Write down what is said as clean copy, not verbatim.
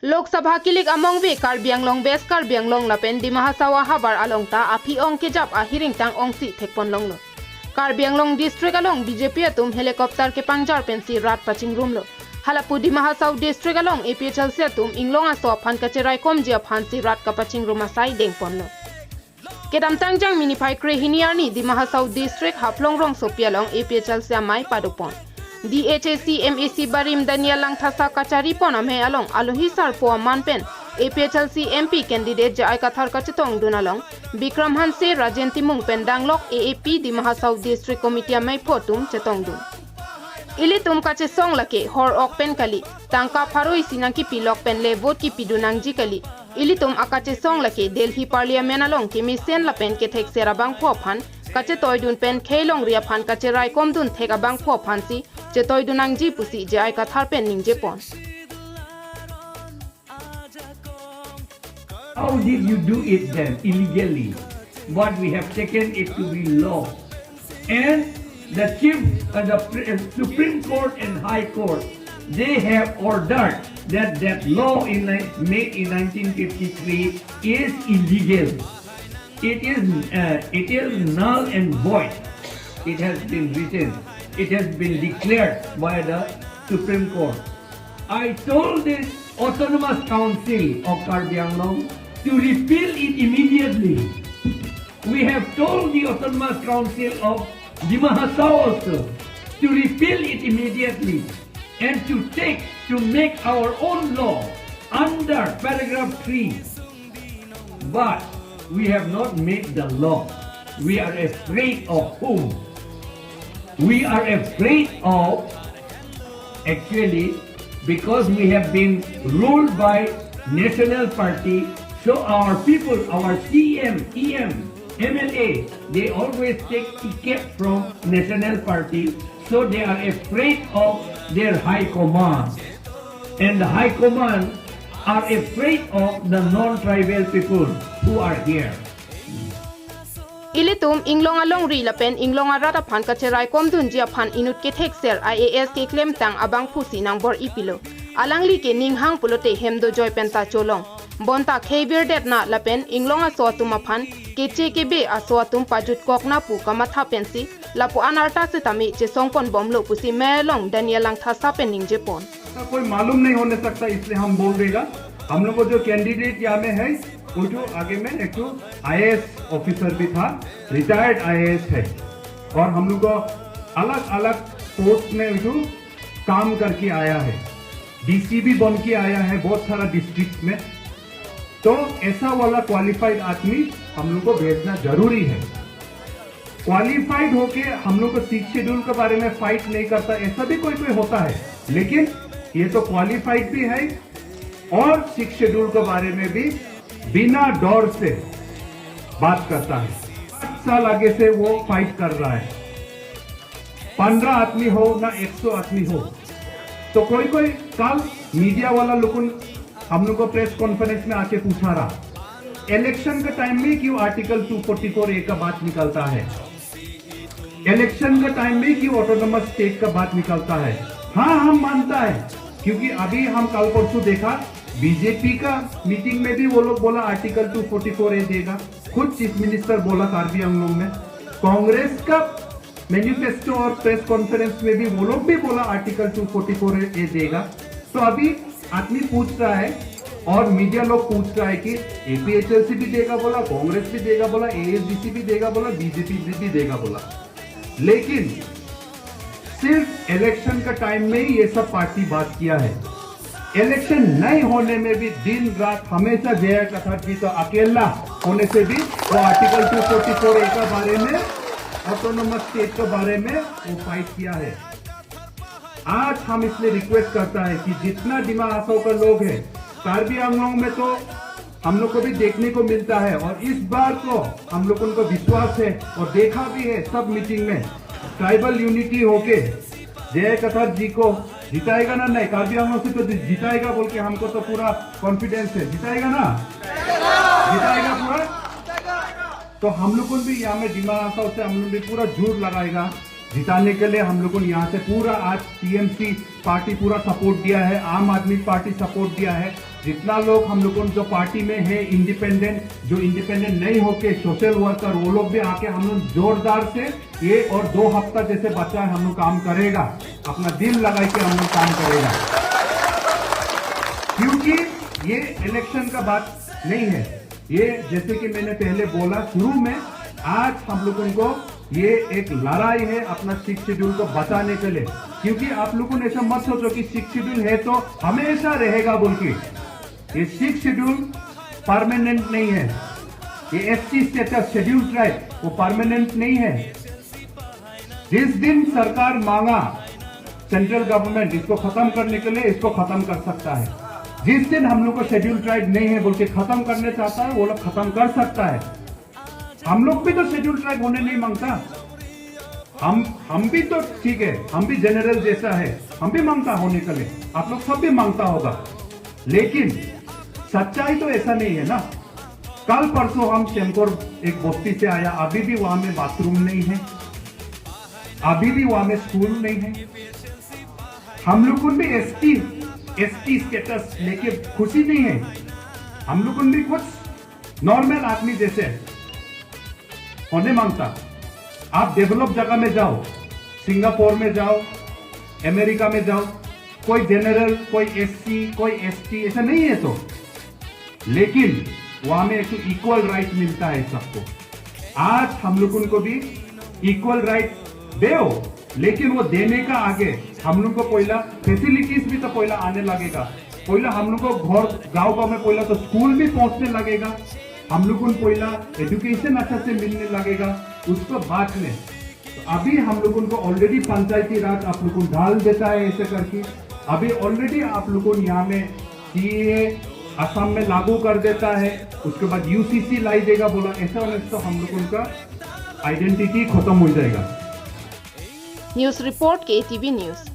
लोकसभा किलिक अमोंगबी कार्बी आंगलों बेस कार्बी आंगलों लापेन दिमा हासावा हाबार आलोंगता आफी ओंग के जाप आहिरिंग तांग ओंगसी थेकपन लोंगलो कार्बी आंगलों डिस्ट्रिक्ट अलोंग बीजेपी अतुम हेलीकॉप्टर के पंजार पेंसी रात पचिंग रूमलो हलापु दिमा हासाव डिस्ट्रिक्ट अलोंग एपीएचएल से अतुम इंगलों आसो फान कचेराय कोम जिया फांसी रात का पचिंग रूम साई देंगपन लो केदाम तांगजांग मिनिफाई क्रे हिनियारनी दिमा हासाव डिस्ट्रिक्ट हाफलोंग रोंग सोपियालों एपीएचएल से अमाय पादुपन DHAC Barim Daniel Langthasa Kachari Poname along Alohisar Po Manpen APHLC MP candidate Jai Kathar Kachetong Dunalong Bikram Hanse Rajenti Mung Pendanglok AAP di Mahasau District Committee Mai Potum Chetong Dun Ilitum Kache Song Lake Hor Ok Pen Kali Tangka Paroi Sinangki Pilok Pen Le Vote Ki Pidunang Jikali Ilitum Akache Song Lake Delhi Parliament along Kimi Sen La Pen Ke Thek Serabang Popan Kache Toydun Pen Kailong Ria Pan Kache Rai Kom Dun Thek Abang Popan Si Chetoy dunang ji pusi jai ka tharpen ning jepon. How did you do it then illegally? But we have taken it to be law. And the Supreme Court and High Court, they have ordered that law made in 1953 is illegal. It is null and void. It has been written. It has been declared by the Supreme Court. I told the Autonomous Council of Karbi Anglong to repeal it immediately. We have told the Autonomous Council of Dima Hasao also to repeal it immediately and to make our own law under paragraph 3. But we have not made the law. We are afraid of whom? We are afraid of, actually, because we have been ruled by National Party, so our people, our CM, EM, MLA, they always take ticket from National Party, so they are afraid of their High Command. And the High Command are afraid of the non-tribal people who are here. Ilitum inglong along ri lapen inglong arata phan kacherai komdun jia phan inut ke thek ser IAS ke claim tang abang phusi nang bor ipilo alangli ke ninghang pulote hemdo joy penta cholong bonta khaibir det na lapen inglong aso tuma phan keche ke be aso tum pajut kokna pu kamatha pensi lapu anarta se tami che songpon bomlo pusi melong Daniel Langthasa pen ning jepon कोई मालूम नहीं होने सकता इसलिए हम बोल देगा हम लोग को जो कैंडिडेट यहाँ में है वो जो आगे में एक तो आईएएस ऑफिसर भी था रिटायर्ड आईएएस है और हम लोग को अलग अलग पोस्ट में जो काम करके आया है डीसी भी बन के आया है बहुत सारा डिस्ट्रिक्ट में तो ऐसा वाला क्वालिफाइड आदमी हम लोग को भेजना जरूरी है क्वालिफाइड होके हम लोग को 6 शेड्यूल के बारे में फाइट नहीं करता ऐसा भी कोई होता है लेकिन ये तो क्वालिफाइड भी है और 6 शेड्यूल के बारे में भी बिना डर से बात करता है 8 साल आगे से वो फाइट कर रहा है 15 आदमी हो ना 100 आदमी हो तो कोई कल मीडिया वाला लोग हम लोग को प्रेस कॉन्फ्रेंस में आके पूछा रहा इलेक्शन के टाइम में क्यों आर्टिकल 244A का बात निकलता है इलेक्शन के टाइम में क्यों ऑटोनोमस स्टेट का बात निकलता है हाँ हम मानता है क्योंकि अभी हम कल परसों देखा बीजेपी का मीटिंग में भी वो लोग बोला आर्टिकल 244A देगा खुद चीफ मिनिस्टर बोला कार्बी आंगलों में कांग्रेस का मैनिफेस्टो और प्रेस कॉन्फ्रेंस में भी वो लोग भी बोला आर्टिकल 244A देगा तो अभी आदमी पूछ रहा है और मीडिया लोग पूछ रहा है कि एपीएचएलसी भी देगा बोला कांग्रेस भी देगा बोला एएसडीसी भी देगा बोला बीजेपी भी देगा बोला लेकिन सिर्फ इलेक्शन का टाइम में ही ये सब पार्टी बात किया है इलेक्शन नहीं होने में भी दिन रात हमेशा जया कथार जी तो अकेला होने से भी वो आर्टिकल 244A के बारे में ऑटोनोमस स्टेट के बारे में वो फाइट किया है आज हम इसलिए रिक्वेस्ट करता है कि जितना दिमा हासाव का लोग है कार्बी आंगलों में तो हम लोग को भी देखने को मिलता है और इस बार तो हम लोगों को विश्वास है और देखा भी है सब मीटिंग में ट्राइबल यूनिटी होके जय कथार जी को जिताएगा ना नहीं कार्बी आंगलों से तो जिताएगा बोल के हमको तो पूरा कॉन्फिडेंस है जिताएगा ना जिताएगा पूरा तो हम लोग भी यहाँ में दिमा हासाव से हम लोग भी पूरा जोर लगाएगा जिताने के लिए हम लोगों ने यहाँ से पूरा आज टीएमसी पार्टी पूरा सपोर्ट दिया है, आम आदमी पार्टी सपोर्ट दिया है। जितना लोग हम लोगों जो पार्टी में है इंडिपेंडेंट, जो इंडिपेंडेंट नहीं होके सोशल वर्कर, वो लोग भी आके हम लोग जोरदार से ये और 2 हफ्ता जैसे बचा है हम लोग काम करेगा, अपना दिल लगा के हम लोग काम करेगा, क्योंकि ये इलेक्शन का बात नहीं है। ये जैसे कि मैंने पहले बोला शुरू में, आज हम लोगों को ये एक लड़ाई है अपना 6 शेड्यूल को बचाने के लिए, क्योंकि आप लोगों ने ऐसा मत सोचो कि 6 शेड्यूल है तो हमेशा रहेगा बोल के। ये 6 शेड्यूल परमानेंट नहीं है। ये एसटी स्टेटस शेड्यूल ट्राइब वो परमानेंट नहीं है। जिस दिन सरकार मांगा सेंट्रल गवर्नमेंट इसको खत्म करने के लिए, इसको खत्म कर सकता है। जिस दिन हम लोग को शेड्यूल ट्राइब नहीं है बोल के खत्म करने चाहता है, वो लोग खत्म कर सकता है। हम लोग भी तो शेड्यूल ट्राइब होने नहीं मांगता। हम भी तो ठीक है, हम भी जनरल जैसा है, हम भी मांगता होने के लिए, आप लोग सब भी मांगता होगा, लेकिन सच्चाई तो ऐसा नहीं है ना। कल परसों हम शेमकोर एक बस्ती से आया, अभी भी वहां में बाथरूम नहीं है, अभी भी वहां में स्कूल नहीं है। हम लोगों भी एसटी स्टेटस लेके खुशी नहीं है। हम लोगों भी कुछ नॉर्मल आदमी जैसे होने मांगता। आप डेवलप जगह में जाओ, सिंगापुर में जाओ, अमेरिका में जाओ, कोई जनरल, कोई एससी, कोई एसटी ऐसा नहीं है तो, लेकिन वहां में एक इक्वल राइट मिलता है सबको। आज हम लोगों को भी इक्वल राइट दो, लेकिन वो देने का आगे हम लोग को पहला फैसिलिटीज भी तो पहला आने लगेगा। पहला हम लोग को घर गांव में पहला तो स्कूल भी पहुंचने लगेगा, हम लोगों को पहला एजुकेशन अच्छा से मिलने लगेगा, उसको बाद में। तो अभी हम लोगों को ऑलरेडी पंचायती राज आप लोगों को डाल देता है ऐसे करके। अभी ऑलरेडी आप लोगों को यहाँ में सीए असम में लागू कर देता है, उसके बाद यूसीसी लाई देगा बोला। ऐसा होने से तो हम लोगों का आइडेंटिटी खत्म हो जाएगा। News report KTV news.